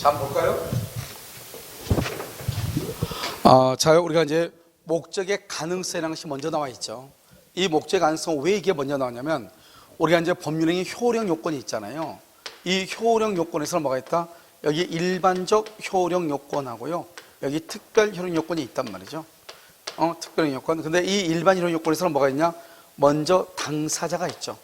자, 한번 볼까요? 자, 우리가 이제 목적의 가능성이라는 것이 먼저 나와 있죠. 이 목적의 가능성, 왜 이게 먼저 나오냐면, 우리가 이제 법률행위 효력 요건이 있잖아요. 이 효력 요건에서는 뭐가 있다? 여기 일반적 효력 요건하고요, 여기 특별 효력 요건이 있단 말이죠. 특별 효력 요건. 근데 이 일반 효력 요건에서는 뭐가 있냐? 먼저 당사자가 있죠.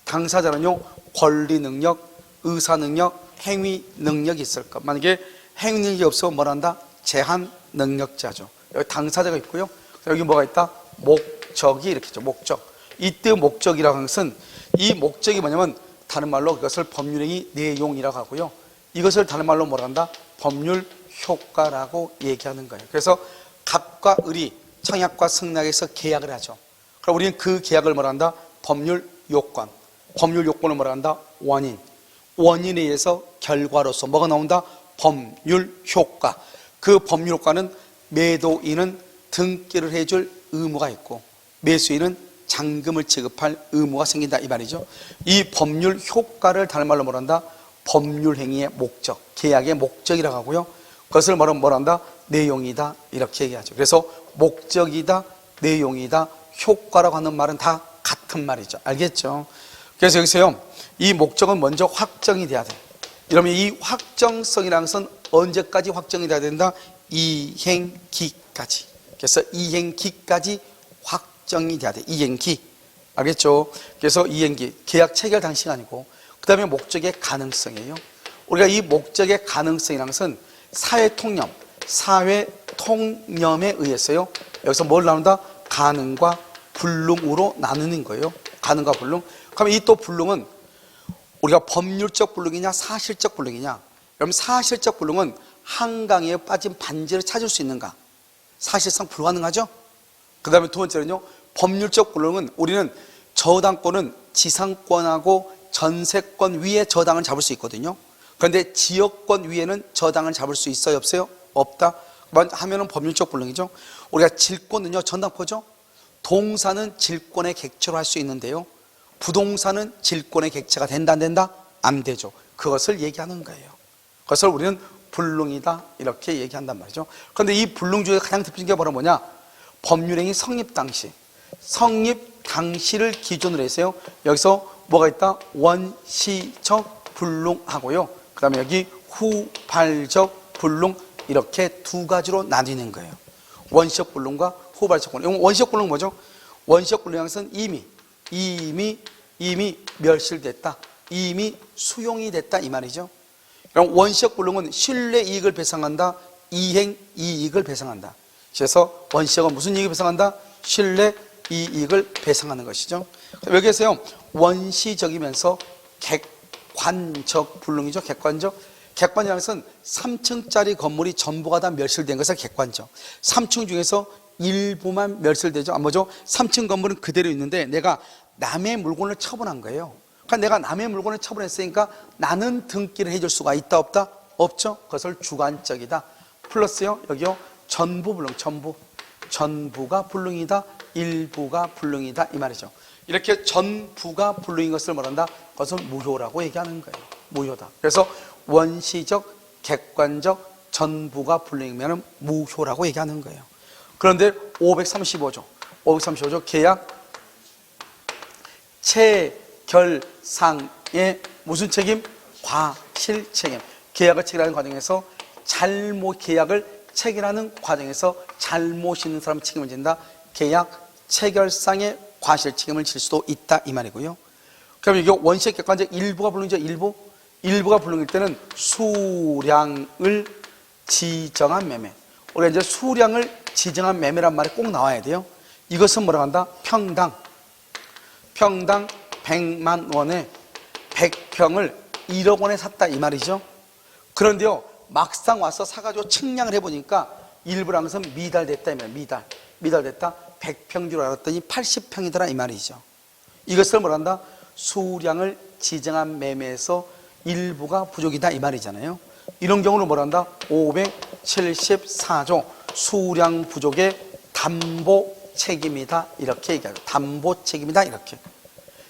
당사자는요, 권리 능력, 의사 능력, 행위 능력이 있을 것. 만약에 행위 능력이 없으면 뭘 한다? 제한 능력자죠. 여기 당사자가 있고요. 여기 뭐가 있다? 목적이 이렇게 있죠. 목적. 이때 목적이라고 하는 것은, 이 목적이 뭐냐면 다른 말로 그것을 법률행위 내용이라고 하고요, 이것을 다른 말로 뭐라 한다? 법률 효과라고 얘기하는 거예요. 그래서 갑과 을이 청약과 승낙에서 계약을 하죠. 그럼 우리는 그 계약을 뭐라 한다? 법률 요건. 법률 요건을 뭐라 한다? 원인. 원인에 의해서 결과로서 뭐가 나온다? 법률 효과. 그 법률 효과는 매도인은 등기를 해줄 의무가 있고, 매수인은 잔금을 지급할 의무가 생긴다, 이 말이죠. 이 법률 효과를 다른 말로 뭐라 한다? 법률 행위의 목적, 계약의 목적이라고 하고요, 그것을 뭐라 한다? 내용이다, 이렇게 얘기하죠. 그래서 목적이다, 내용이다, 효과라고 하는 말은 다 같은 말이죠. 알겠죠? 그래서 여기서요, 이 목적은 먼저 확정이 돼야 돼. 이러면 이 확정성이라는 것은 언제까지 확정이 돼야 된다? 이행기까지. 그래서 이행기까지 확정이 돼야 돼. 이행기. 알겠죠? 그래서 이행기, 계약 체결 당시가 아니고, 그 다음에 목적의 가능성이에요. 우리가 이 목적의 가능성이라는 것은 사회 통념에 의해서요, 여기서 뭘 나눈다? 가능과 불능으로 나누는 거예요. 가능과 불능. 그럼 이 또 불능은 우리가 법률적 불능이냐 사실적 불능이냐? 그럼 사실적 불능은 한강에 빠진 반지를 찾을 수 있는가? 사실상 불가능하죠? 그 다음에 두 번째는요, 법률적 불능은 우리는 저당권은 지상권하고 전세권 위에 저당을 잡을 수 있거든요. 그런데 지역권 위에는 저당을 잡을 수 있어요, 없어요? 없다. 하면은 법률적 불능이죠. 우리가 질권은요, 전당포죠. 동사는 질권의 객체로 할 수 있는데요, 부동산은 질권의 객체가 된다, 안 된다? 안 되죠. 그것을 얘기하는 거예요. 그것을 우리는 불능이다, 이렇게 얘기한단 말이죠. 그런데 이 불능 중에 가장 대표적인 게 바로 뭐냐? 법률행위 성립 당시를 기준으로 해서요, 여기서 뭐가 있다? 원시적 불능하고요, 그 다음에 여기 후발적 불능, 이렇게 두 가지로 나뉘는 거예요. 원시적 불능과 후발적 불능. 원시적 불능은 뭐죠? 원시적 불능은 이미 멸실됐다, 이미 수용이 됐다, 이 말이죠. 그럼 원시적 불능은 신뢰 이익을 배상한다, 이행 이익을 배상한다. 그래서 원시적은 무슨 이익을 배상한다? 신뢰 이익을 배상하는 것이죠. 여기에서요, 원시적이면서 객관적 불능이죠. 객관이라는 것은 3층짜리 건물이 전부가 다 멸실된 것을 객관적. 3층 중에서 일부만 멸실되죠. 뭐죠? 3층 건물은 그대로 있는데 내가 남의 물건을 처분한 거예요. 그러니까 내가 남의 물건을 처분했으니까 나는 등기를 해줄 수가 있다, 없다? 없죠. 그것을 주관적이다. 플러스요, 여기요, 전부 불능, 전부가 불능이다, 일부가 불능이다, 이 말이죠. 이렇게 전부가 불능인 것을 말한다? 그것은 무효라고 얘기하는 거예요. 무효다. 그래서 원시적, 객관적, 전부가 불능이면 무효라고 얘기하는 거예요. 그런데 535조 계약 체결상의 무슨 책임? 과실 책임. 계약을 체결하는 과정에서 계약을 체결하는 과정에서 잘못 있는 사람 책임을 진다. 계약 체결상의 과실 책임을 질 수도 있다, 이 말이고요. 그럼 이게 원시적 객관적 일부가 불능이죠. 일부가 불능일 때는 수량을 지정한 매매. 우리가 이제 수량을 지정한 매매란 말이 꼭 나와야 돼요. 이것은 뭐라고 한다? 평당 100만 원에 100평을 1억 원에 샀다, 이 말이죠. 그런데요, 막상 와서 사가지고 측량을 해보니까 일부라는 것은 미달됐다, 이 말이에요. 미달됐다. 100평 줄 알았더니 80평이더라, 이 말이죠. 이것을 뭐라 한다? 수량을 지정한 매매에서 일부가 부족이다, 이 말이잖아요. 이런 경우는 뭐라 한다? 574조 수량 부족의 담보 책임이다, 이렇게 얘기하죠. 담보 책임이다, 이렇게.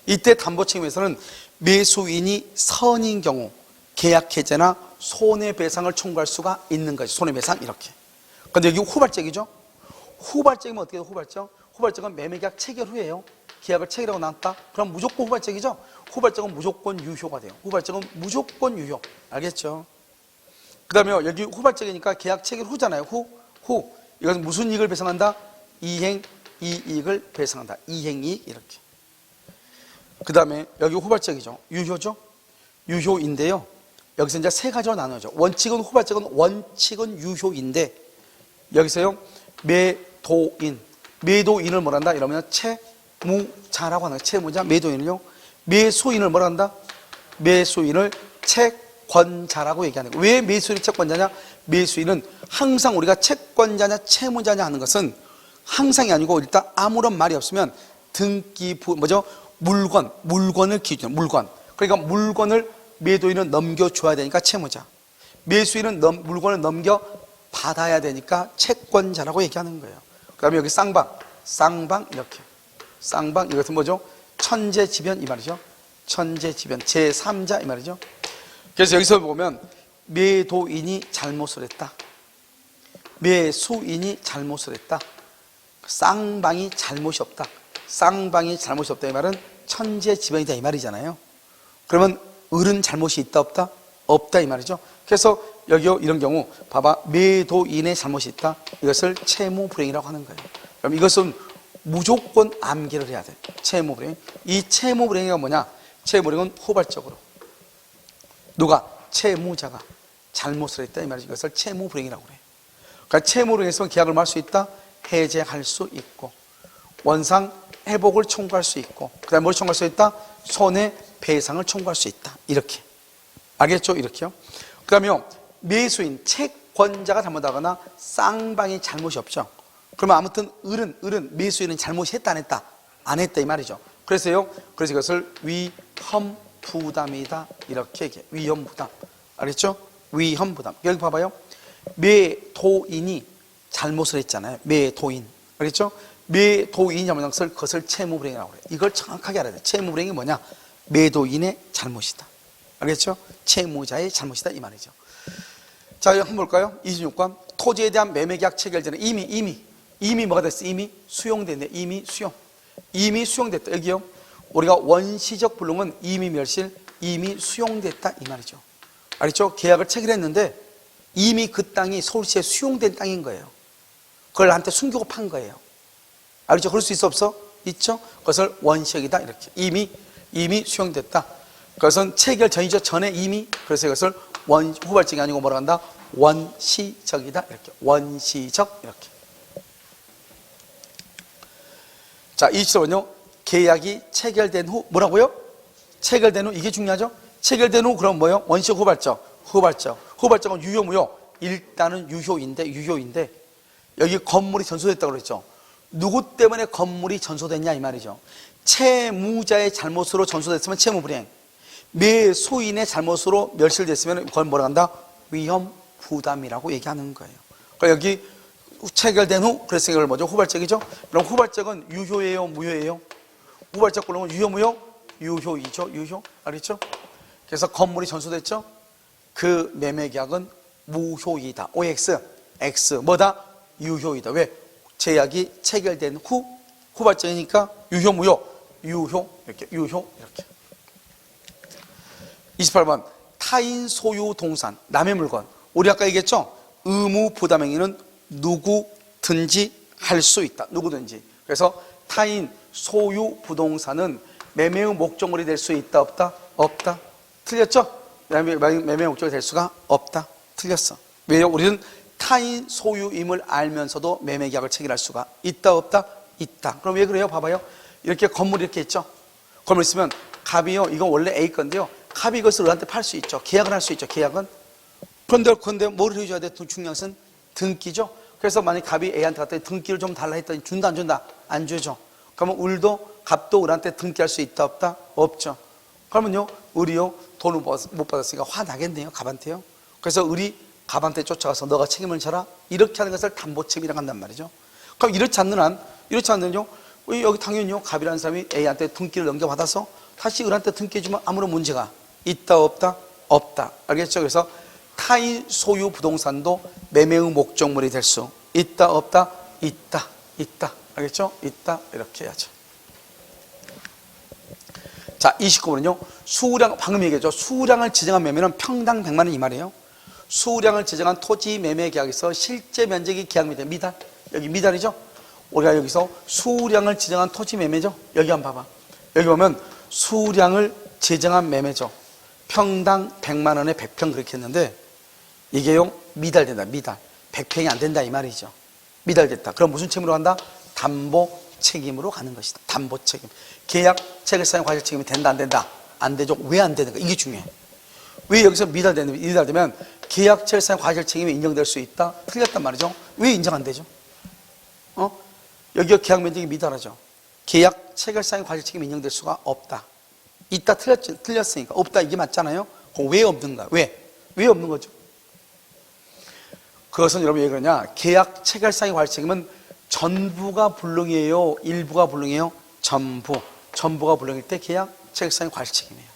이때 담보 책임에서는 매수인이 선인 경우, 계약해제나 손해배상을 청구할 수가 있는 거죠. 손해배상 이렇게. 근데 여기 후발적이죠. 후발적이면 어떻게 해요? 후발적은 매매계약 체결 후에요. 계약을 체결하고 났다. 그럼 무조건 후발적이죠. 후발적은 무조건 유효가 돼요. 후발적은 무조건 유효. 알겠죠? 그 다음에 여기 후발적이니까 계약 체결 후잖아요. 후. 이것은 무슨 이익을 배상한다? 이행 이익을 배상한다. 이행이익 이렇게. 그 다음에 여기 후발적이죠. 유효죠. 유효인데요. 여기서 이제 세 가지로 나눠죠. 원칙은 후발적은 원칙은 유효인데 여기서요 매도인을 뭐란다? 이러면 채무자라고 하는 거예요. 채무자 매도인을요. 매수인을 뭐란다? 매수인을 채권자라고 얘기하는 거예요. 왜 매수인이 채권자냐? 매수인은 항상 우리가 채권자냐 채무자냐 하는 것은 항상이 아니고 일단 아무런 말이 없으면 물건을 기준으로 물건. 그러니까 물건을 매도인은 넘겨줘야 되니까 채무자. 매수인은 물건을 넘겨받아야 되니까 채권자라고 얘기하는 거예요. 그 다음에 여기 쌍방 이렇게. 쌍방 이것은 뭐죠? 천재지변 이 말이죠. 천재지변 제3자 이 말이죠. 그래서 여기서 보면 매도인이 잘못을 했다. 매수인이 잘못을 했다. 쌍방이 잘못이 없다. 쌍방이 잘못이 없다 이 말은 천재지변이다 이 말이잖아요. 그러면 을은 잘못이 있다 없다? 없다 이 말이죠. 그래서 여기요 이런 경우 봐봐 매도인의 잘못이 있다. 이것을 채무불이행이라고 하는 거예요. 그럼 이것은 무조건 암기를 해야 돼. 채무불이행. 이 채무불이행이 뭐냐? 채무불이행은 후발적으로 누가? 채무자가 잘못을 했다 이 말이죠. 이것을 채무불이행이라고 그래요. 그러니까 채무불이행에서 계약을 말 수 있다. 해제할 수 있고 원상 회복을 청구할 수 있고 그 다음에 뭘 청구할 수 있다? 손해배상을 청구할 수 있다. 이렇게. 알겠죠? 이렇게요. 그 다음에 매수인, 채권자가 잘못하거나 쌍방이 잘못이 없죠. 그러면 아무튼 을은 매수인은 잘못이 했다 안 했다? 안 했다 이 말이죠. 그래서 이것을 위험부담이다 이렇게 얘기해요. 위험부담. 알겠죠? 위험부담. 여기 봐봐요. 매도인이 잘못을 했잖아요. 매도인. 알겠죠? 매도인이 잘못한 것을 그것을 채무불이행이라고 그래요. 이걸 정확하게 알아야 돼요. 채무불이행이 뭐냐? 매도인의 잘못이다. 알겠죠? 채무자의 잘못이다 이 말이죠. 자, 한번 볼까요? 26번 토지에 대한 매매계약 체결전에 이미 뭐가 됐어? 이미 수용됐네. 이미 수용됐다. 여기요 우리가 원시적 불능은 이미 멸실, 이미 수용됐다 이 말이죠. 알겠죠? 계약을 체결했는데 이미 그 땅이 서울시에 수용된 땅인 거예요. 그걸 나한테 숨기고 판 거예요. 알겠죠? 그럴 수 있어 없어? 있죠? 그것을 원시적이다 이렇게. 이미 수용됐다. 그것은 체결 전이죠. 전에 이미. 그래서 이것을 후발적이 아니고 뭐라 한다? 원시적이다 이렇게. 원시적 이렇게. 자, 27번요. 계약이 체결된 후 뭐라고요? 체결된 후 이게 중요하죠? 체결된 후 그럼 뭐요? 원시적 후발적은 유효 무효? 일단은 유효인데 여기 건물이 전소됐다고 그랬죠. 누구 때문에 건물이 전소됐냐 이 말이죠. 채무자의 잘못으로 전소됐으면 채무불이행, 매수인의 잘못으로 멸실됐으면 그건 뭐라 한다? 위험부담이라고 얘기하는 거예요. 그러니까 여기 체결된 후 그래서 이걸 뭐죠? 후발적이죠. 그럼 후발적은 유효예요 무효예요? 후발적 불능은 유효 무효? 유효이죠. 유효. 알겠죠? 그래서 건물이 전소됐죠. 그 매매계약은 무효이다. OX X 뭐다? 유효이다. 왜? 제약이 체결된 후 후발적이니까 유효 무효? 유효 이렇게. 28번 타인 소유 동산 남의 물건. 우리 아까 얘기했죠? 의무 부담 행위는 누구든지 할 수 있다. 누구든지. 그래서 타인 소유 부동산은 매매의 목적물이 될 수 있다 없다? 없다. 틀렸죠? 매매의 목적이 될 수가 없다. 틀렸어. 왜요? 우리는 타인 소유임을 알면서도 매매계약을 체결할 수가 있다 없다? 있다. 그럼 왜 그래요? 봐봐요. 이렇게 건물이 이렇게 있죠. 건물 있으면 갑이요 이건 원래 A 건데요 갑이 이것을 을한테 팔 수 있죠. 계약을 할 수 있죠. 계약은. 그런데 뭘 해줘야 돼? 중요한 것은 등기죠. 그래서 만약 갑이 A한테 갔더니 등기를 좀 달라 했더니 준다 안 준다? 안 주죠. 그러면 갑도 을한테 등기할 수 있다 없다? 없죠. 그러면요 을이요 돈을 못 받았으니까 화나겠네요 갑한테요. 그래서 을이 갑한테 쫓아가서 너가 책임을 져라 이렇게 하는 것을 담보책임이라고 한단 말이죠. 그럼 이렇지 않는요 여기 당연히요 갑이라는 사람이 A한테 등기를 넘겨받아서 다시 을한테 등기해주면 아무런 문제가 있다 없다? 없다. 알겠죠? 그래서 타인 소유 부동산도 매매의 목적물이 될 수 있다, 없다? 있다, 있다. 알겠죠? 있다. 이렇게 해야죠. 자, 29번은요. 수량, 방금 얘기했죠. 수량을 지정한 매매는 평당 100만 원 이 말이에요. 수량을 지정한 토지 매매 계약에서 실제 면적이 계약 미달, 미달. 여기 미달이죠? 우리가 여기서 수량을 지정한 토지 매매죠? 여기 한번 봐봐. 여기 보면 수량을 지정한 매매죠. 평당 100만 원에 100평 그렇게 했는데 이게요 미달된다. 미달 100평이 안 된다 이 말이죠. 미달됐다. 그럼 무슨 책임으로 간다? 담보 책임으로 가는 것이다. 담보 책임. 계약 체결상의 과실 책임이 된다 안 된다? 안 되죠. 왜 안 되는가? 이게 중요해. 왜 여기서 미달되면 계약 체결상의 과실 책임이 인정될 수 있다? 틀렸단 말이죠. 왜 인정 안 되죠? 여기가 계약 면적이 미달하죠. 계약 체결상의 과실 책임이 인정될 수가 없다. 있다 틀렸으니까 없다 이게 맞잖아요. 그럼 왜 없는가? 왜 없는 거죠? 그것은 여러분 왜 그러냐? 계약 체결상의 과실 책임은 전부가 불능이에요? 일부가 불능이에요? 전부가 불능일 때 계약 체결상의 과실 책임이에요.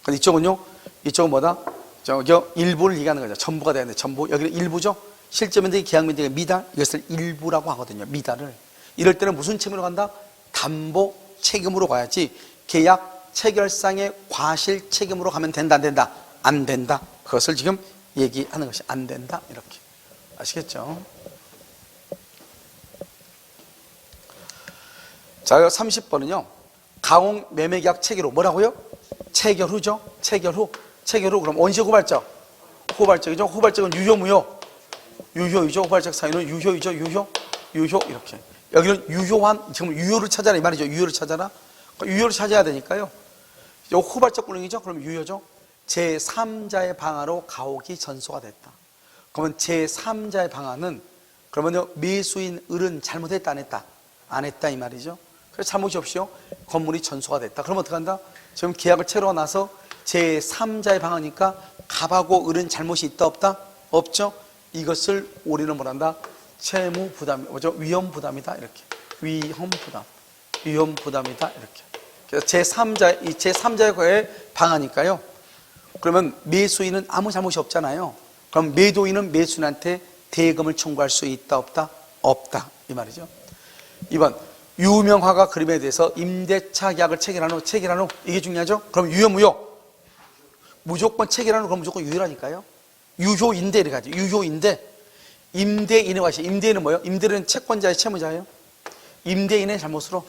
근데 이쪽은 뭐다? 저기 일부를 얘기하는 거죠. 전부가 돼야 되는데 전부. 여기는 일부죠. 실제 면적이 계약 면적의 미달, 이것을 일부라고 하거든요. 미달을. 이럴 때는 무슨 책임으로 간다? 담보 책임으로 가야지 계약 체결상의 과실 책임으로 가면 된다 안 된다? 안 된다. 그것을 지금 얘기하는 것이 안 된다. 이렇게. 아시겠죠? 자, 30번은요. 가공 매매계약 체결 후 뭐라고요? 체결 후죠. 체결 후 그럼 언제 후발적? 후발적이죠. 후발적은 유효 무효? 유효이죠. 후발적 사유는 유효이죠. 유효 이렇게. 여기는 유효한 지금 유효를 찾아라 이 말이죠. 유효를 찾아라. 유효를 찾아야 되니까요. 요 후발적 불능이죠. 그럼 유효죠. 제3자의 방화로 가옥이 전소가 됐다. 그러면 제3자의 방화는 그러면요 매수인 을은 잘못했다 안 했다? 안 했다 이 말이죠. 그래서 잘못이 없이요 건물이 전소가 됐다. 그럼 어떻게 한다? 지금 계약을 채로 나서 제3자의 방화니까 갑하고 을은 잘못이 있다 없다? 없죠. 이것을 우리는 뭐란다? 채무 부담, 뭐죠? 위험 부담이다 이렇게. 위험 부담이다 이렇게. 그래서 제3자의 방화니까요. 그러면 매수인은 아무 잘못이 없잖아요. 그럼 매도인은 매수인한테 대금을 청구할 수 있다 없다? 없다 이 말이죠. 2번 유명화가 그림에 대해서 임대차 계약을 체결한 후 이게 중요하죠. 그럼 유효 무효? 무조건 체결한 후 그럼 무조건 유효라니까요. 유효인데 이렇게 하죠. 유효인데 임대인의 과실. 임대인은 뭐예요? 임대인은 채권자의 채무자예요. 임대인의 잘못으로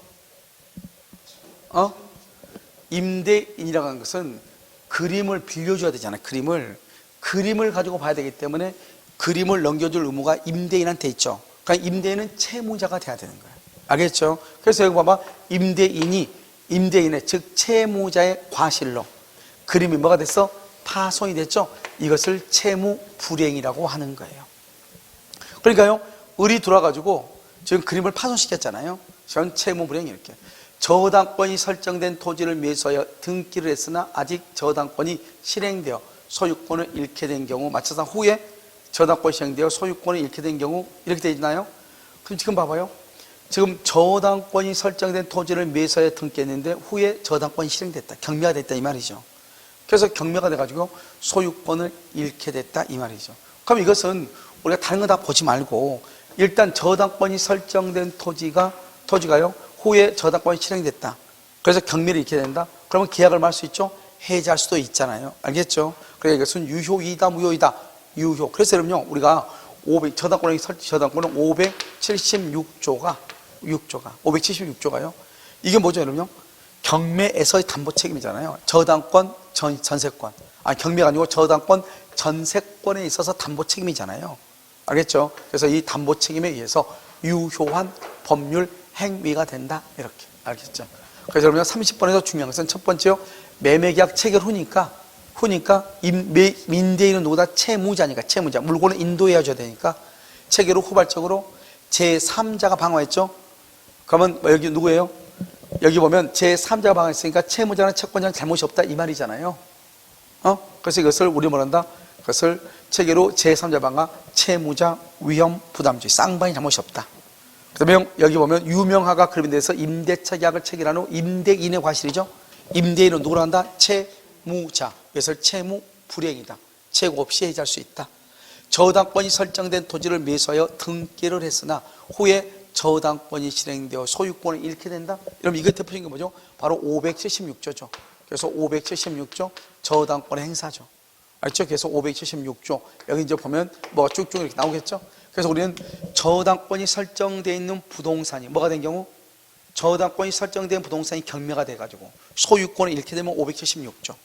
임대인이라고 하는 것은 그림을 빌려줘야 되잖아요. 그림을 가지고 봐야 되기 때문에 그림을 넘겨줄 의무가 임대인한테 있죠. 그러니까 임대인은 채무자가 돼야 되는 거예요. 알겠죠? 그래서 여기 봐봐. 임대인의 즉 채무자의 과실로 그림이 뭐가 됐어? 파손이 됐죠? 이것을 채무 불이행이라고 하는 거예요. 그러니까요, 을이 들어와가지고 지금 그림을 파손시켰잖아요. 전 채무 불이행 이렇게. 저당권이 설정된 토지를 매수하여 등기를 했으나 아직 저당권이 실행되어 소유권을 잃게 된 경우 마찬가지로 후에 저당권이 실행되어 소유권을 잃게 된 경우 이렇게 되어 있나요? 그럼 지금 봐봐요. 지금 저당권이 설정된 토지를 매수하여 등기했는데 후에 저당권이 실행됐다. 경매가 됐다 이 말이죠. 그래서 경매가 돼가지고 소유권을 잃게 됐다 이 말이죠. 그럼 이것은 우리가 다른 거 다 보지 말고 일단 저당권이 설정된 토지가요 후에 저당권이 실행됐다. 그래서 경매를 잃게 된다. 그러면 계약을 말 수 있죠. 해지할 수도 있잖아요. 알겠죠? 그래서 이것은 유효이다 무효이다? 유효. 그래서 여러분요 우리가 저당권은 576조가요. 이게 뭐죠 여러분요? 경매에서의 담보 책임이잖아요. 저당권, 전세권. 경매가 아니고 저당권, 전세권에 있어서 담보 책임이잖아요. 알겠죠? 그래서 이 담보 책임에 의해서 유효한 법률 행위가 된다. 이렇게. 알겠죠? 그래서 여러분 30번에서 중요한 것은 첫 번째요. 매매계약 체결 후니까 임대인은 누구다? 채무자니까. 채무자. 물건을 인도해 줘야 되니까 체결 후 후발적으로 제3자가 방어했죠. 그러면 여기 누구예요? 여기 보면 제3자가 방어했으니까 채무자나 채권자는 잘못이 없다 이 말이잖아요. 그래서 이것을 우리 뭐란다? 그것을 체결 후 제3자 방어 채무자 위험 부담주의 쌍방이 잘못이 없다. 그다음에 여기 보면 유명화가 그림에 대해서 임대차 계약을 체결한 후 임대인의 과실이죠. 임대인은 누구로 한다? 채무자. 그래서 채무 불이행이다. 재고 없이 해지할 수 있다. 저당권이 설정된 토지를 매수하여 등기를 했으나 후에 저당권이 실행되어 소유권을 잃게 된다. 그럼 이거 대표적인 게 뭐죠? 바로 576조죠. 그래서 576조 저당권의 행사죠. 알죠? 그래서 576조 여기 이제 보면 뭐가 쭉쭉 이렇게 나오겠죠? 그래서 우리는 저당권이 설정되어 있는 부동산이 뭐가 된 경우? 저당권이 설정된 부동산이 경매가 돼가지고 소유권을 잃게 되면 576조.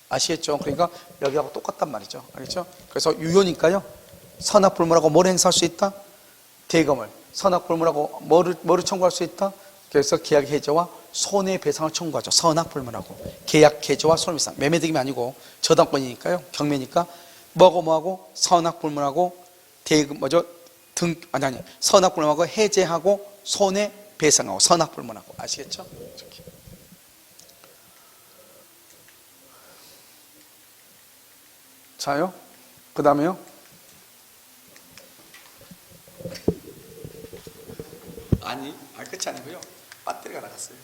아시겠죠? 그러니까 여기하고 똑같단 말이죠. 알겠죠? 그래서 유효니까요. 선악불문하고 뭘 행사할 수 있다? 대금을. 선악불문하고 뭐를 청구할 수 있다? 그래서 계약 해제와 손해배상을 청구하죠. 선악불문하고 계약 해제와 손해배상. 매매득임이 아니고 저당권이니까요. 경매니까 뭐하고 선악불문하고 대금 뭐죠? 선악불문하고 해제하고 손해배상하고 선악불문하고. 아시겠죠? 이렇게. 자요. 그 다음에요. 끝이 아니고요. 배터리가 나갔어요.